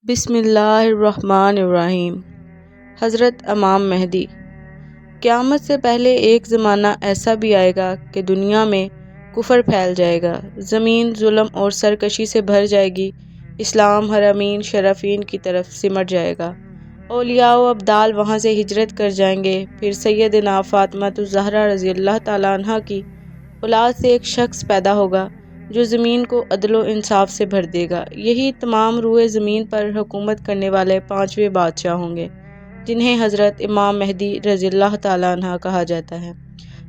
بسم اللہ الرحمن الرحیم۔ حضرت امام مہدی۔ قیامت سے پہلے ایک زمانہ ایسا بھی آئے گا کہ دنیا میں کفر پھیل جائے گا، زمین ظلم اور سرکشی سے بھر جائے گی، اسلام حرمین شرفین کی طرف سمٹ جائے گا، اولیاء و ابدال وہاں سے ہجرت کر جائیں گے۔ پھر سیدنا فاطمۃ الزہرا رضی اللہ تعالیٰ عنہ کی اولاد سے ایک شخص پیدا ہوگا جو زمین کو عدل و انصاف سے بھر دے گا۔ یہی تمام روئے زمین پر حکومت کرنے والے پانچویں بادشاہ ہوں گے، جنہیں حضرت امام مہدی رضی اللہ تعالیٰ عنہ کہا جاتا ہے۔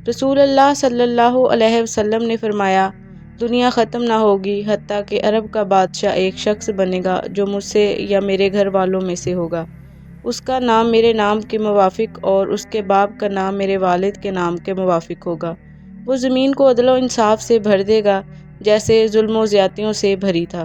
رسول اللہ صلی اللہ علیہ وسلم نے فرمایا، دنیا ختم نہ ہوگی حتیٰ کہ عرب کا بادشاہ ایک شخص بنے گا جو مجھ سے یا میرے گھر والوں میں سے ہوگا۔ اس کا نام میرے نام کے موافق اور اس کے باپ کا نام میرے والد کے نام کے موافق ہوگا۔ وہ زمین کو عدل و انصاف سے بھر دے گا جیسے ظلم و زیادتیوں سے بھری تھا۔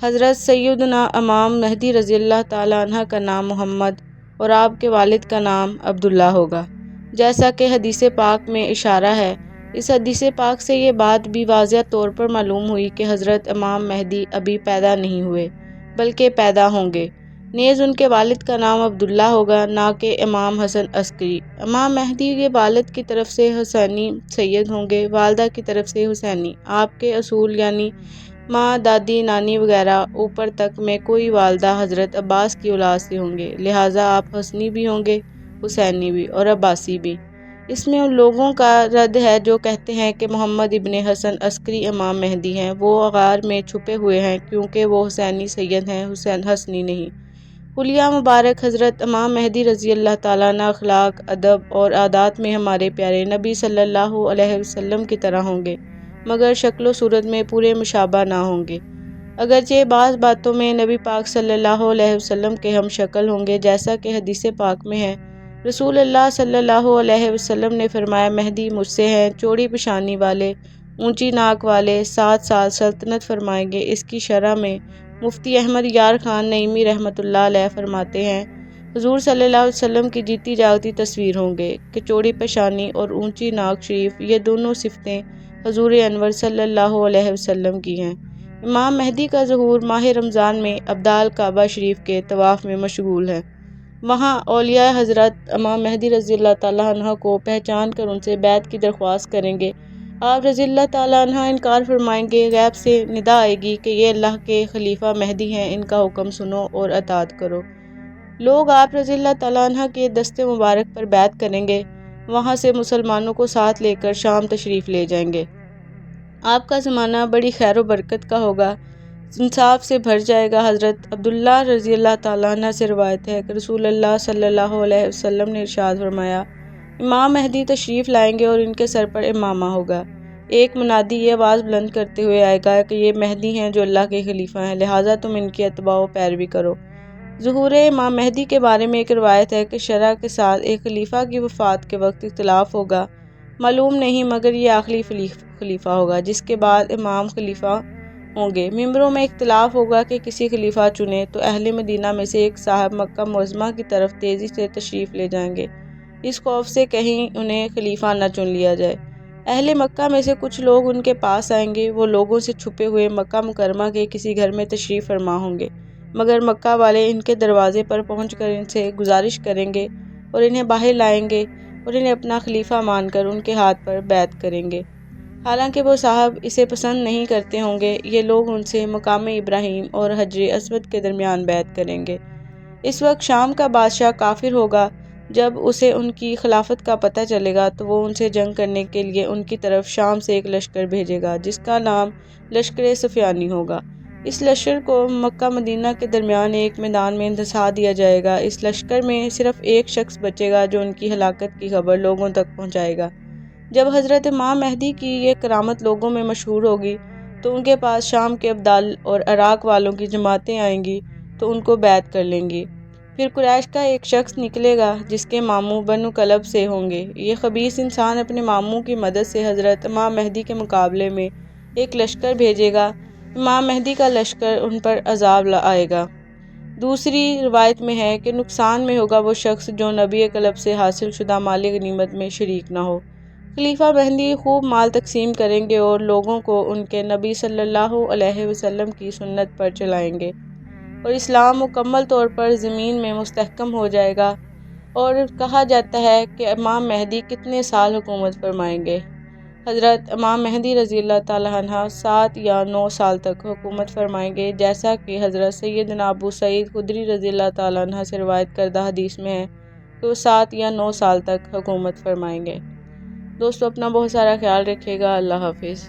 حضرت سیدنا امام مہدی رضی اللہ تعالیٰ عنہ کا نام محمد اور آپ کے والد کا نام عبداللہ ہوگا، جیسا کہ حدیث پاک میں اشارہ ہے۔ اس حدیث پاک سے یہ بات بھی واضح طور پر معلوم ہوئی کہ حضرت امام مہدی ابھی پیدا نہیں ہوئے بلکہ پیدا ہوں گے، نیز ان کے والد کا نام عبداللہ ہوگا، نہ کہ امام حسن عسکری۔ امام مہدی کے والد کی طرف سے حسینی سید ہوں گے، والدہ کی طرف سے حسینی۔ آپ کے اصول یعنی ماں، دادی، نانی وغیرہ اوپر تک میں کوئی والدہ حضرت عباس کی اولاد سے ہوں گے، لہٰذا آپ حسنی بھی ہوں گے، حسینی بھی اور عباسی بھی۔ اس میں ان لوگوں کا رد ہے جو کہتے ہیں کہ محمد ابن حسن عسکری امام مہدی ہیں، وہ غار میں چھپے ہوئے ہیں کیونکہ وہ حسینی سید ہیں، حسنی نہیں۔ حلیہ مبارک حضرت امام مہدی رضی اللہ تعالیٰ عنہ اخلاق، ادب اور عادات میں ہمارے پیارے نبی صلی اللہ علیہ وسلم کی طرح ہوں گے، مگر شکل و صورت میں پورے مشابہ نہ ہوں گے۔ اگرچہ بعض باتوں میں نبی پاک صلی اللہ علیہ وسلم کے ہم شکل ہوں گے، جیسا کہ حدیث پاک میں ہے۔ رسول اللہ صلی اللہ علیہ وسلم نے فرمایا، مہدی مجھ سے ہیں، چوڑی پیشانی والے، اونچی ناک والے، 7 سال سلطنت فرمائیں گے۔ اس کی شرح میں مفتی احمد یار خان نعیمی رحمۃ اللہ علیہ فرماتے ہیں، حضور صلی اللہ علیہ وسلم کی جیتی جاگتی تصویر ہوں گے کہ چوڑی پیشانی اور اونچی ناک شریف، یہ دونوں صفتیں حضور انور صلی اللہ علیہ وسلم کی ہیں۔ امام مہدی کا ظہور ماہ رمضان میں ابدال کعبہ شریف کے طواف میں مشغول ہے۔ وہاں اولیاء حضرت امام مہدی رضی اللہ تعالیٰ عنہ کو پہچان کر ان سے بیعت کی درخواست کریں گے۔ آپ رضی اللہ تعالیٰ عنہ انکار فرمائیں گے، غیب سے ندا آئے گی کہ یہ اللہ کے خلیفہ مہدی ہیں، ان کا حکم سنو اور اطاعت کرو۔ لوگ آپ رضی اللہ تعالیٰ عنہ کے دست مبارک پر بیعت کریں گے، وہاں سے مسلمانوں کو ساتھ لے کر شام تشریف لے جائیں گے۔ آپ کا زمانہ بڑی خیر و برکت کا ہوگا، انصاف سے بھر جائے گا۔ حضرت عبداللہ رضی اللہ تعالیٰ عنہ سے روایت ہے کہ رسول اللہ صلی اللہ علیہ وسلم نے ارشاد فرمایا، امام مہدی تشریف لائیں گے اور ان کے سر پر امامہ ہوگا۔ ایک منادی یہ آواز بلند کرتے ہوئے آئے گا کہ یہ مہدی ہیں جو اللہ کے خلیفہ ہیں، لہٰذا تم ان کی اتباع و پیروی کرو۔ ظہور امام مہدی کے بارے میں ایک روایت ہے کہ شرح کے ساتھ ایک خلیفہ کی وفات کے وقت اختلاف ہوگا، معلوم نہیں مگر یہ آخری خلیفہ ہوگا، جس کے بعد امام خلیفہ ہوں گے۔ ممبروں میں اختلاف ہوگا کہ کسی خلیفہ چنے تو اہل مدینہ میں سے ایک صاحب مکہ معظمہ کی طرف تیزی سے تشریف لے جائیں گے، اس خوف سے کہیں انہیں خلیفہ نہ چن لیا جائے۔ اہل مکہ میں سے کچھ لوگ ان کے پاس آئیں گے، وہ لوگوں سے چھپے ہوئے مکہ مکرمہ کے کسی گھر میں تشریف فرما ہوں گے، مگر مکہ والے ان کے دروازے پر پہنچ کر ان سے گزارش کریں گے اور انہیں باہر لائیں گے اور انہیں اپنا خلیفہ مان کر ان کے ہاتھ پر بیعت کریں گے، حالانکہ وہ صاحب اسے پسند نہیں کرتے ہوں گے۔ یہ لوگ ان سے مقام ابراہیم اور حجر اسود کے درمیان بیعت کریں گے۔ اس وقت شام کا بادشاہ کافر ہوگا، جب اسے ان کی خلافت کا پتہ چلے گا تو وہ ان سے جنگ کرنے کے لیے ان کی طرف شام سے ایک لشکر بھیجے گا جس کا نام لشکر سفیانی ہوگا۔ اس لشکر کو مکہ مدینہ کے درمیان ایک میدان میں دھسا دیا جائے گا۔ اس لشکر میں صرف ایک شخص بچے گا جو ان کی ہلاکت کی خبر لوگوں تک پہنچائے گا۔ جب حضرت امام مہدی کی یہ کرامت لوگوں میں مشہور ہوگی تو ان کے پاس شام کے ابدال اور عراق والوں کی جماعتیں آئیں گی تو ان کو بیعت کر لیں گی۔ پھر قریش کا ایک شخص نکلے گا جس کے ماموں بنو کلب سے ہوں گے۔ یہ خبیث انسان اپنے ماموں کی مدد سے حضرت امام مہدی کے مقابلے میں ایک لشکر بھیجے گا، امام مہدی کا لشکر ان پر عذاب آئے گا۔ دوسری روایت میں ہے کہ نقصان میں ہوگا وہ شخص جو نبی کلب سے حاصل شدہ مال غنیمت میں شریک نہ ہو۔ خلیفہ مہدی خوب مال تقسیم کریں گے اور لوگوں کو ان کے نبی صلی اللہ علیہ وسلم کی سنت پر چلائیں گے۔ اور اسلام مکمل طور پر زمین میں مستحکم ہو جائے گا۔ اور کہا جاتا ہے کہ امام مہدی کتنے سال حکومت فرمائیں گے؟ حضرت امام مہدی رضی اللہ تعالیٰ عنہ 7 یا 9 سال تک حکومت فرمائیں گے، جیسا کہ حضرت سیدنا ابو سعید خدری رضی اللہ تعالیٰ عنہ سے روایت کردہ حدیث میں ہے کہ وہ 7 یا 9 سال تک حکومت فرمائیں گے۔ دوستو اپنا بہت سارا خیال رکھیے گا۔ اللہ حافظ۔